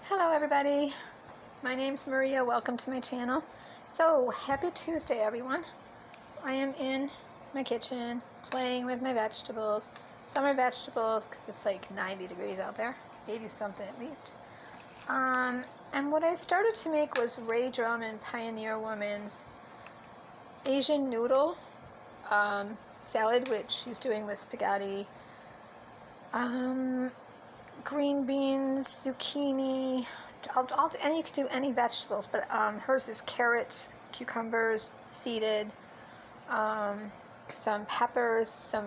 Hello everybody, my name's Maria. Welcome to my channel. So happy Tuesday everyone. So I am in my kitchen playing with my vegetables, summer vegetables, because it's like 90 degrees out there, 80 something at least. And what I started to make was Rae Drummond, Pioneer Women's Asian Noodle Salad, which she's doing with spaghetti, green beans, zucchini, and you can do any vegetables, but hers is carrots, cucumbers, seeded, some peppers, some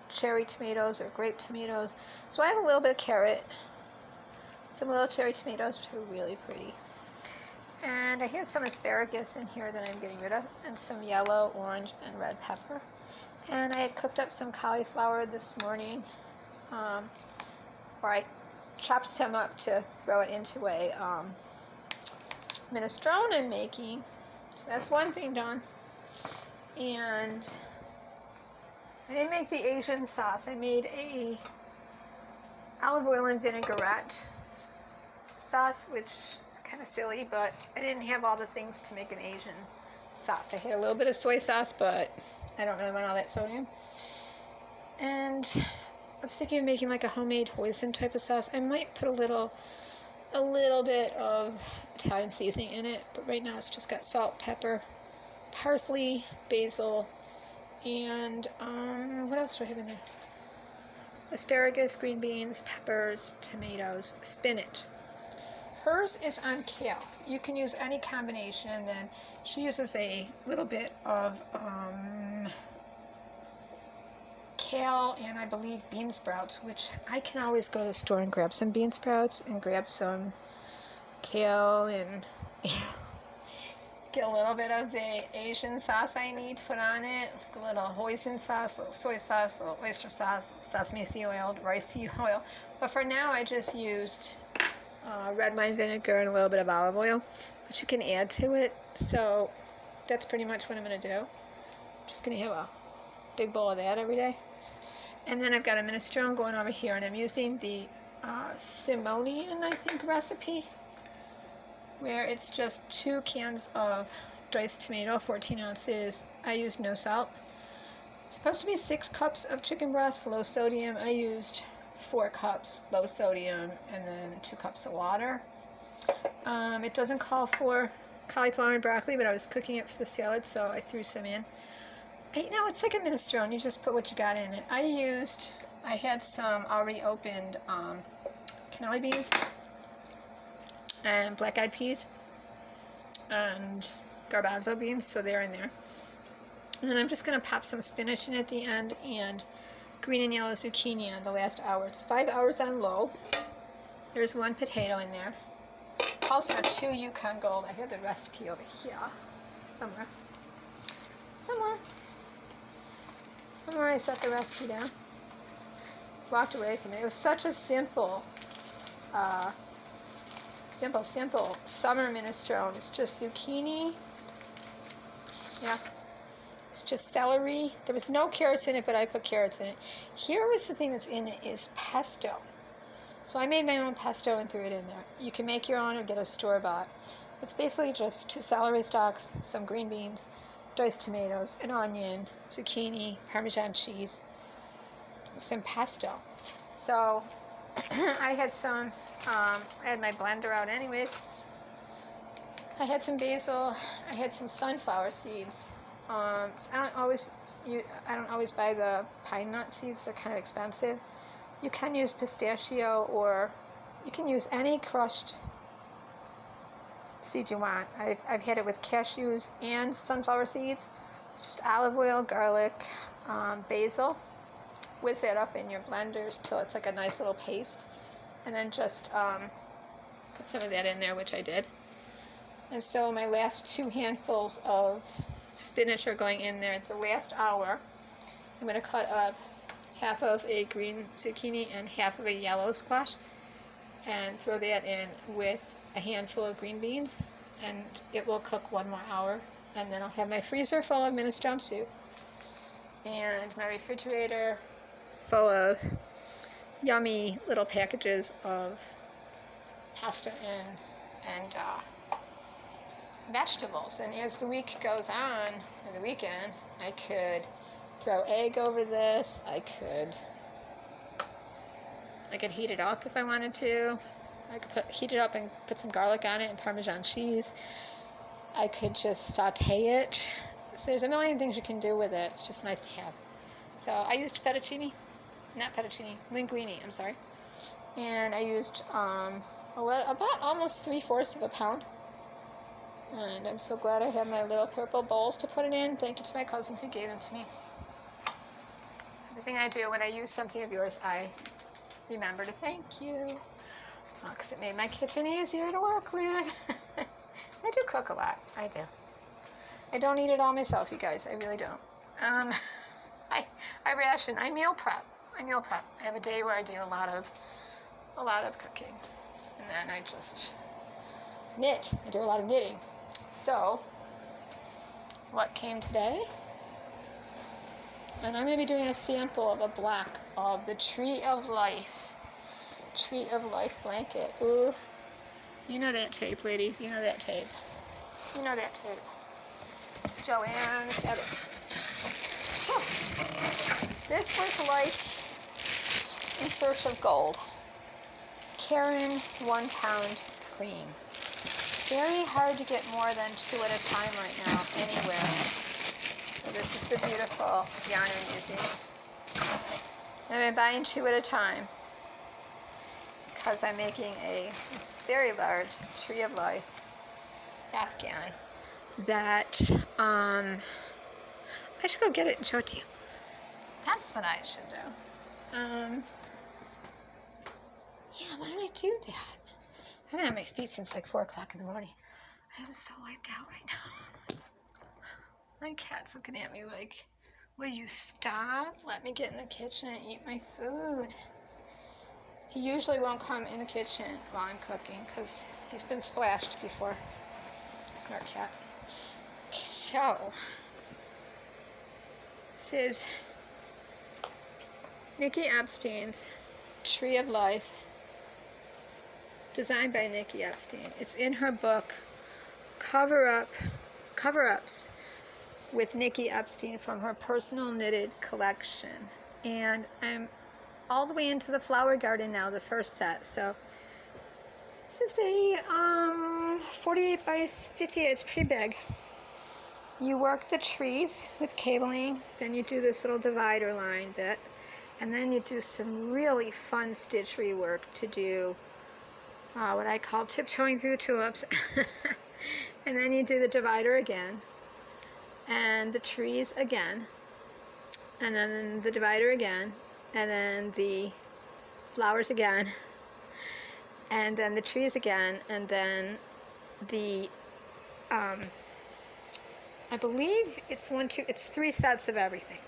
cherry tomatoes or grape tomatoes. So I have a little bit of carrot, some little cherry tomatoes, which are really pretty. And I have some asparagus in here that I'm getting rid of, and some yellow, orange, and red pepper. And I had cooked up some cauliflower this morning, where I chopped some up to throw it into a minestrone I'm making. So that's one thing done. And I didn't make the Asian sauce. I made a olive oil and vinaigrette sauce, which is kind of silly, but I didn't have all the things to make an Asian sauce. I had a little bit of soy sauce, but I don't really want all that sodium. And I was thinking of making like a homemade hoisin type of sauce. I might put a little bit of Italian seasoning in it, but right now it's just got salt, pepper, parsley, basil, and what else do I have in there? Asparagus, green beans, peppers, tomatoes, spinach. Hers is on kale. You can use any combination, and then she uses a little bit of kale and I believe bean sprouts, which I can always go to the store and grab some bean sprouts and grab some kale and get a little bit of the Asian sauce I need to put on it, a little hoisin sauce, a little soy sauce, a little oyster sauce, sesame seed oil, rice oil. But for now I just used red wine vinegar and a little bit of olive oil, but you can add to it. So that's pretty much what I'm going to do. I'm just going to have a big bowl of that every day. And then I've got a minestrone going over here, and I'm using the Williams-Somonia, I think, recipe, where it's just 2 cans of diced tomato, 14 ounces. I used no salt. It's supposed to be 6 cups of chicken broth, low sodium. I used 4 cups, low sodium, and then 2 cups of water. It doesn't call for cauliflower and broccoli, but I was cooking it for the salad, so I threw some in. You know, it's like a minestrone. You just put what you got in it. I had some already opened cannelli beans and black-eyed peas and garbanzo beans, so they're in there. And then I'm just going to pop some spinach in at the end and green and yellow zucchini on the last hour. It's 5 hours on low. There's 1 potato in there. Calls for 2 Yukon Gold. I have the recipe over here somewhere. Somewhere I set the recipe down. Walked away from it. It was such a simple summer minestrone. It's just zucchini. Yeah. It's just celery. There was no carrots in it, but I put carrots in it. Here was the thing that's in it is pesto. So I made my own pesto and threw it in there. You can make your own or get a store-bought. It's basically just 2 celery stalks, some green beans, diced tomatoes, an onion, zucchini, Parmesan cheese, some pesto. So I had my blender out anyways. I had some basil. I had some sunflower seeds. So I don't always buy the pine nut seeds. They're kind of expensive. You can use pistachio, or you can use any crushed seeds you want. I've had it with cashews and sunflower seeds. It's just olive oil, garlic, basil. Whiz that up in your blenders till it's like a nice little paste, and then just put some of that in there, which I did. And so my last 2 handfuls of spinach are going in there. At the last hour, I'm going to cut up half of a green zucchini and half of a yellow squash and throw that in with a handful of green beans, and it will cook 1 more hour. And then I'll have my freezer full of minestrone soup and my refrigerator full of yummy little packages of pasta and vegetables. And as the week goes on, or the weekend, I could throw egg over this. I could heat it up if I wanted to. I could heat it up and put some garlic on it and Parmesan cheese. I could just saute it. So there's a million things you can do with it. It's just nice to have. So I used linguini, I'm sorry. And I used about almost 3/4 of a pound. And I'm so glad I have my little purple bowls to put it in. Thank you to my cousin who gave them to me. Everything I do when I use something of yours, I remember to thank you. Because it made my kitchen easier to work with. I do cook a lot. I do. I don't eat it all myself, you guys. I really don't. I ration. I meal prep. I have a day where I do a lot of cooking. And then I just knit. I do a lot of knitting. So, what came today? And I'm going to be doing a sample of a block of the Tree of Life blanket. Ooh, you know that tape, ladies. You know that tape. Joanne's got it. This was like In Search of Gold. Karen 1 pound cream. Very hard to get more than 2 at a time right now, anywhere. So this is the beautiful yarn I'm using. I've been buying 2 at a time because I'm making a very large Tree of Life Afghan that I should go get it and show it to you. That's what I should do. Yeah, why don't I do that? I've been on my feet since like 4 o'clock in the morning. I am so wiped out right now. My cat's looking at me like, will you stop? Let me get in the kitchen and eat my food. He usually won't come in the kitchen while I'm cooking because he's been splashed before. Smart cat. Okay, so this is Nicky Epstein's Tree of Life, designed by Nicky Epstein. It's in her book, Cover-Ups with Nicky Epstein, from her personal knitted collection. And I'm all the way into the flower garden now, the first set. So this is a 48 by 58. It's pretty big. You work the trees with cabling, then you do this little divider line bit, and then you do some really fun stitchery work to do what I call tiptoeing through the tulips. And then you do the divider again, and the trees again, and then the divider again, and then the flowers again, and then the trees again, and then the I believe it's 3 sets of everything.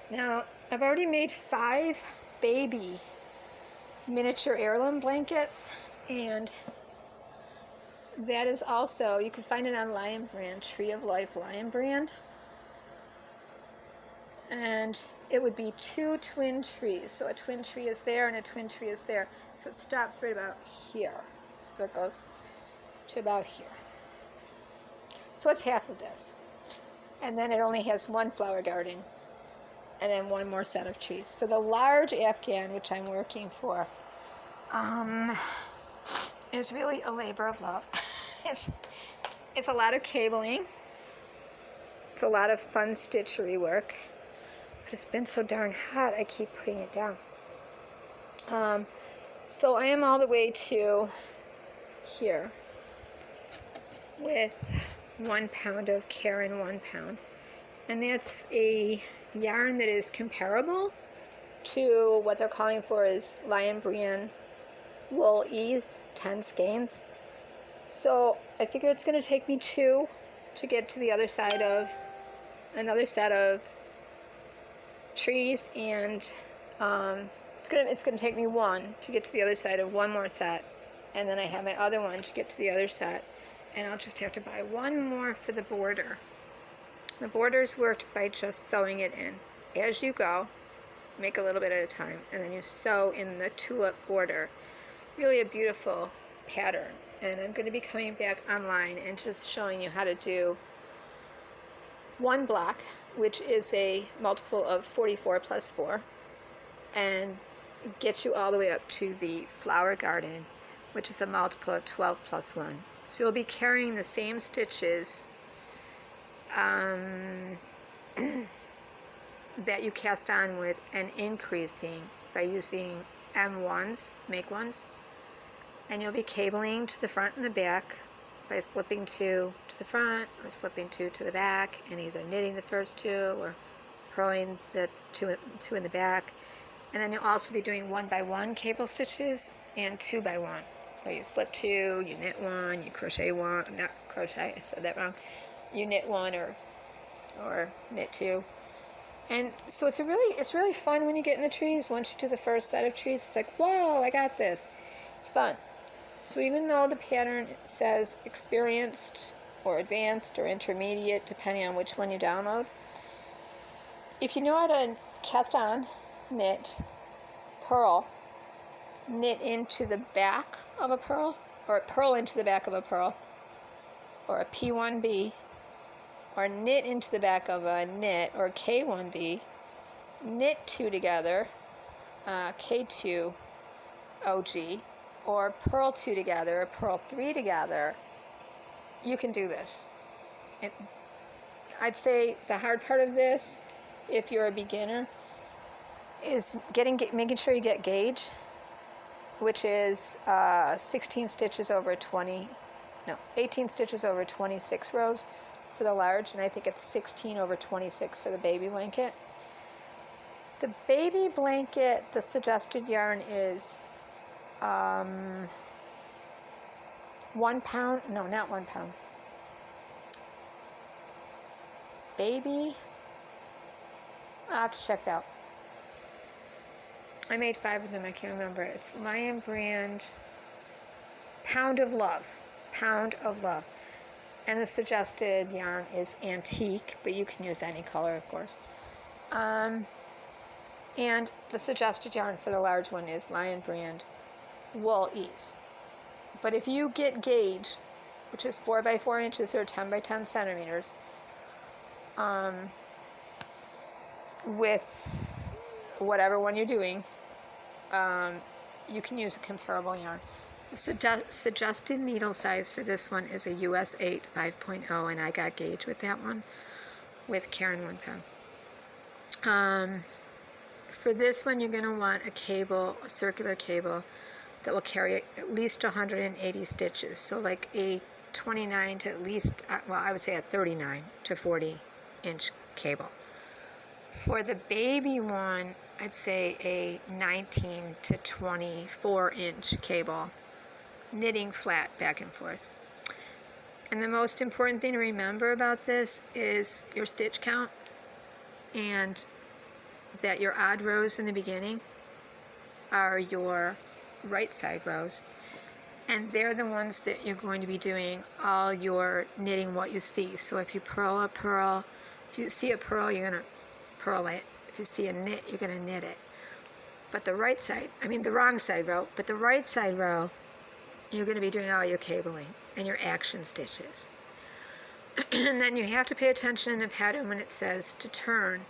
Now, I've already made 5 baby miniature heirloom blankets, and that is also, you can find it on Lion Brand, Tree of Life Lion Brand. And it would be 2 twin trees. So a twin tree is there and a twin tree is there. So it stops right about here. So it goes to about here. So it's half of this. And then it only has 1 flower garden and then 1 more set of trees. So the large Afghan, which I'm working for, is really a labor of love. It's a lot of cabling. It's a lot of fun stitchery work. But it's been so darn hot, I keep putting it down. So I am all the way to here with 1 pound of Karen 1 pound. And that's a yarn that is comparable to what they're calling for is Lion Brand Wool Ease 10 skeins. So I figure it's going to take me 2 to get to the other side of another set of trees, and it's gonna take me 1 to get to the other side of 1 more set, and then I have my other one to get to the other set, and I'll just have to buy 1 more for the border. The border's worked by just sewing it in as you go. Make a little bit at a time, and then you sew in the tulip border. really a beautiful pattern. And I'm going to be coming back online and just showing you how to do one block, which is a multiple of 44 plus 4, and get you all the way up to the flower garden, which is a multiple of 12 plus 1. So you'll be carrying the same stitches that you cast on with, and increasing by using M1s, make ones, and you'll be cabling to the front and the back by slipping 2 to the front or slipping 2 to the back, and either knitting the first 2 or purling the two in the back. And then you'll also be doing 1 by 1 cable stitches and 2 by 1. So you slip 2, you knit 1, you crochet 1, not crochet, I said that wrong. You knit 1 or knit 2. And so it's really fun when you get in the trees. Once you do the first set of trees, it's like, whoa, I got this. It's fun. So even though the pattern says experienced or advanced or intermediate, depending on which one you download, if you know how to cast on, knit, purl, knit into the back of a purl, or purl into the back of a purl, or a P1B, or knit into the back of a knit, or K1B, knit 2 together, K2 OG, or purl 2 together, or purl 3 together, you can do this. I'd say the hard part of this, if you're a beginner, is making sure you get gauge, which is 18 stitches over 26 rows for the large, and I think it's 16 over 26 for the baby blanket. The baby blanket, the suggested yarn is 1 pound, no, not 1 pound. Baby, I'll have to check it out. I made 5 of them, I can't remember. It's Lion brand Pound of Love. And the suggested yarn is antique, but you can use any color, of course. And the suggested yarn for the large one is Lion brand Wool Ease. But if you get gauge, which is 4 by 4 inches or 10 by 10 centimeters, with whatever one you're doing, you can use a comparable yarn. The suggested needle size for this one is a US 8 5.0, and I got gauge with that one, with Karen 1 pound. For this one, you're going to want a circular cable that will carry at least 180 stitches. So like a 29 to at least, well, I would say a 39 to 40 inch cable. For the baby one, I'd say a 19 to 24 inch cable, knitting flat back and forth. And the most important thing to remember about this is your stitch count, and that your odd rows in the beginning are your right side rows, and they're the ones that you're going to be doing all your knitting what you see. So if you purl a purl, if you see a purl, you're going to purl it. If you see a knit, you're going to knit it. But the wrong side row, but the right side row, you're going to be doing all your cabling and your action stitches. And then you have to pay attention in the pattern when it says to turn,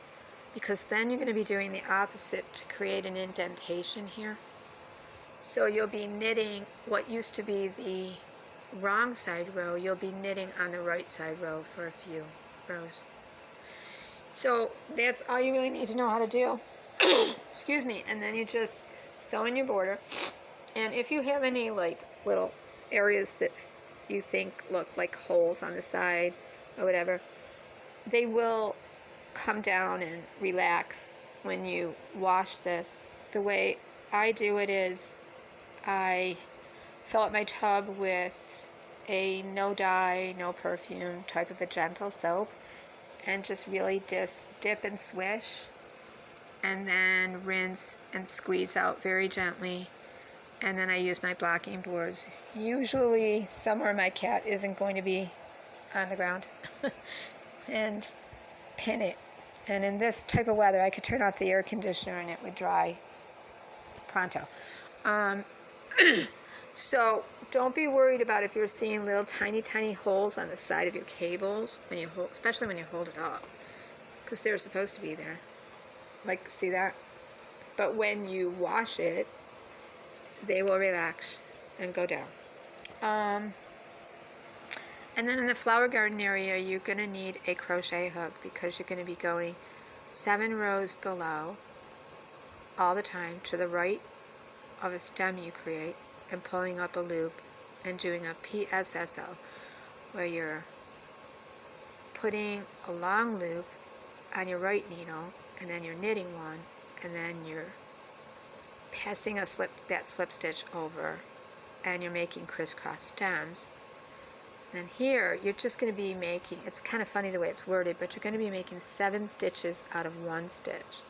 because then you're going to be doing the opposite to create an indentation here. So you'll be knitting what used to be the wrong side row, you'll be knitting on the right side row for a few rows. So that's all you really need to know how to do. Excuse me. And then you just sew in your border. And if you have any like little areas that you think look like holes on the side or whatever, they will come down and relax when you wash this. The way I do it is I fill up my tub with a no dye, no perfume type of a gentle soap, and just really just dip and swish, and then rinse and squeeze out very gently. And then I use my blocking boards. Usually somewhere my cat isn't going to be on the ground, and pin it. And in this type of weather, I could turn off the air conditioner and it would dry pronto. So don't be worried about if you're seeing little tiny holes on the side of your cables when you hold, especially when you hold it up, because they're supposed to be there. Like, see that? But when you wash it, they will relax and go down. And then in the flower garden area, you're going to need a crochet hook because you're going to be going 7 rows below all the time to the right of a stem you create and pulling up a loop and doing a PSSO where you're putting a long loop on your right needle and then you're knitting one and then you're passing that slip stitch over and you're making crisscross stems. And here you're just going to be making, it's kind of funny the way it's worded, but you're going to be making 7 stitches out of 1 stitch.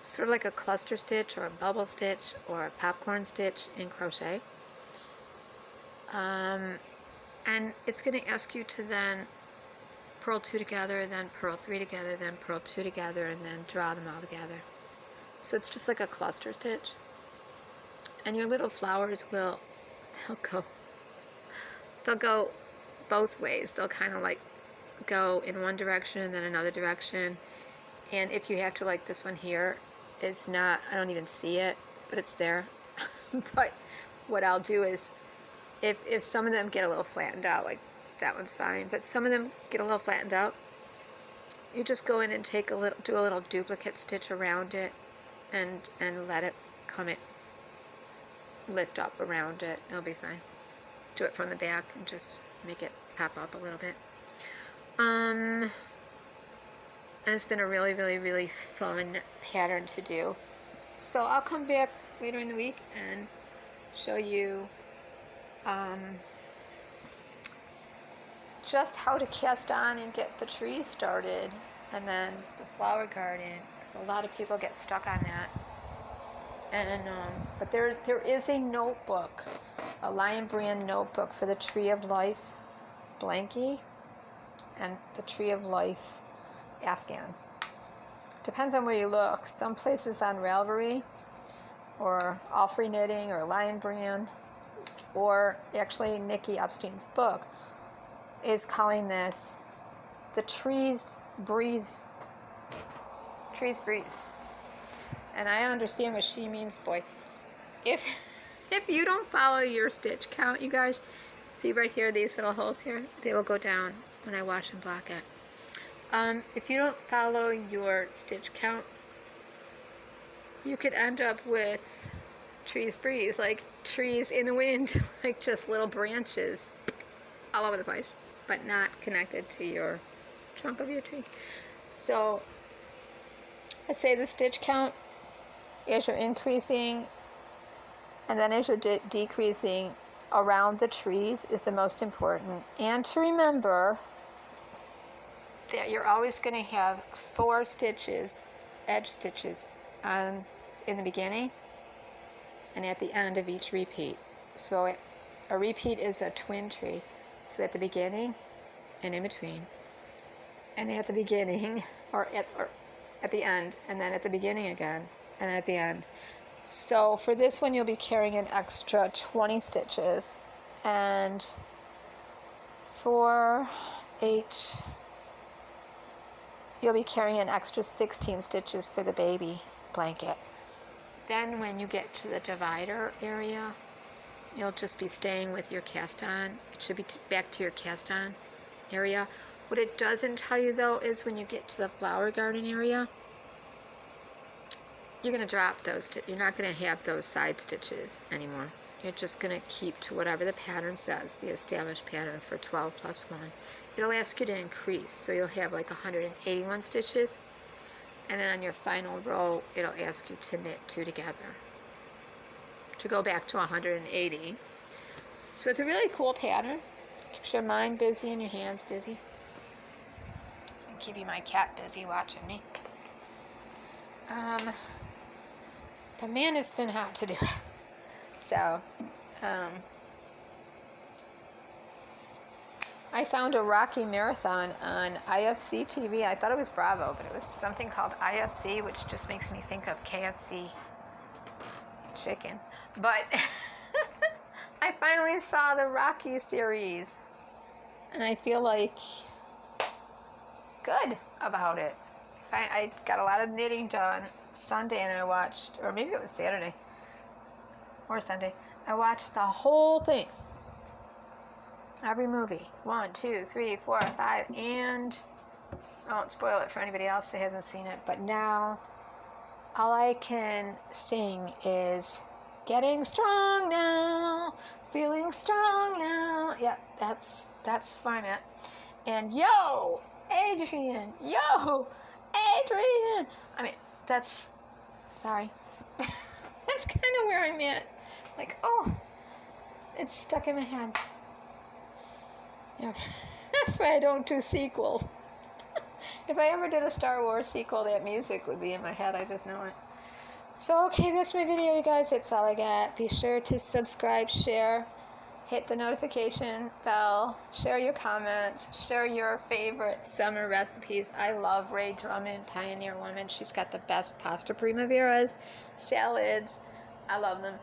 Sort of like a cluster stitch or a bubble stitch or a popcorn stitch in crochet. And it's going to ask you to then purl 2 together, then purl 3 together, then purl 2 together, and then draw them all together. So it's just like a cluster stitch. And your little flowers will, they'll go both ways. They'll kind of like go in one direction and then another direction. And if you have to, like this one here is not, I don't even see it, but it's there. But what I'll do is, if some of them get a little flattened out, like that one's fine, but some of them get a little flattened out, you just go in and do a little duplicate stitch around it and let it lift up around it. It'll be fine. Do it from the back and just make it pop up a little bit. And it's been a really, really, really fun pattern to do. So I'll come back later in the week and show you just how to cast on and get the trees started, and then the flower garden, because a lot of people get stuck on that. And but there is a notebook, a Lion Brand notebook for the Tree of Life blankie and the Tree of Life Afghan. Depends on where you look. Some places on Ravelry or All Free Knitting or Lion Brand, or actually Nicky Epstein's book is calling this the Trees Breathe. Trees Breathe. And I understand what she means, boy. If you don't follow your stitch count, you guys, see right here, these little holes here, they will go down when I wash and block it. If you don't follow your stitch count, you could end up with trees breeze, like trees in the wind, like just little branches all over the place, but not connected to your trunk of your tree. So I'd say the stitch count, as you're increasing and then as you're decreasing around the trees, is the most important. And to remember that you're always going to have 4 stitches, edge stitches, in the beginning and at the end of each repeat. So a repeat is a twin tree. So at the beginning and in between, and at the beginning or at the end, and then at the beginning again, and at the end. So for this one, you'll be carrying an extra 20 stitches, and 4, 8, you'll be carrying an extra 16 stitches for the baby blanket. Then when you get to the divider area, you'll just be staying with your cast on. It should be back to your cast on area. What it doesn't tell you though is when you get to the flower garden area, you're going to drop those. You're not going to have those side stitches anymore. You're just going to keep to whatever the pattern says, the established pattern for 12 plus 1. It'll ask you to increase, so you'll have like 181 stitches, and then on your final row, it'll ask you to knit 2 together to go back to 180. So it's a really cool pattern. Keeps your mind busy and your hands busy. It's been keeping my cat busy watching me. But man, it's been hot to do it. So, I found a Rocky Marathon on IFC TV. I thought it was Bravo, but it was something called IFC, which just makes me think of KFC, which chicken. But I finally saw the Rocky series, and I feel like good about it. I got a lot of knitting done Sunday, and I watched, or maybe it was Saturday or Sunday, I watched the whole thing. Every movie. 1, 2, 3, 4, 5, and I won't spoil it for anybody else that hasn't seen it, but now all I can sing is getting strong now, feeling strong now. Yeah, that's where I'm at. And yo, Adrian, yo, Adrian. I mean, that's, sorry. That's kind of where I'm at. Like, oh, it's stuck in my head. Yeah, that's why I don't do sequels. If I ever did a Star Wars sequel, that music would be in my head. I just know it. So, okay, that's my video, you guys. That's all I got. Be sure to subscribe, share, hit the notification bell, share your comments, share your favorite summer recipes. I love Rae Drummond, Pioneer Women. She's got the best pasta primaveras, salads. I love them.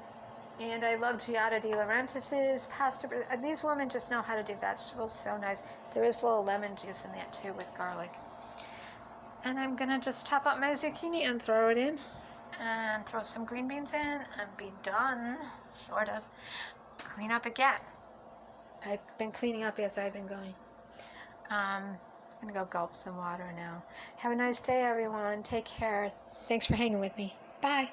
And I love Giada De Laurentiis's pasta. These women just know how to do vegetables so nice. There is a little lemon juice in that too with garlic. And I'm going to just chop up my zucchini and throw it in. And throw some green beans in and be done, sort of. Clean up again. I've been cleaning up as I've been going. I'm going to go gulp some water now. Have a nice day, everyone. Take care. Thanks for hanging with me. Bye.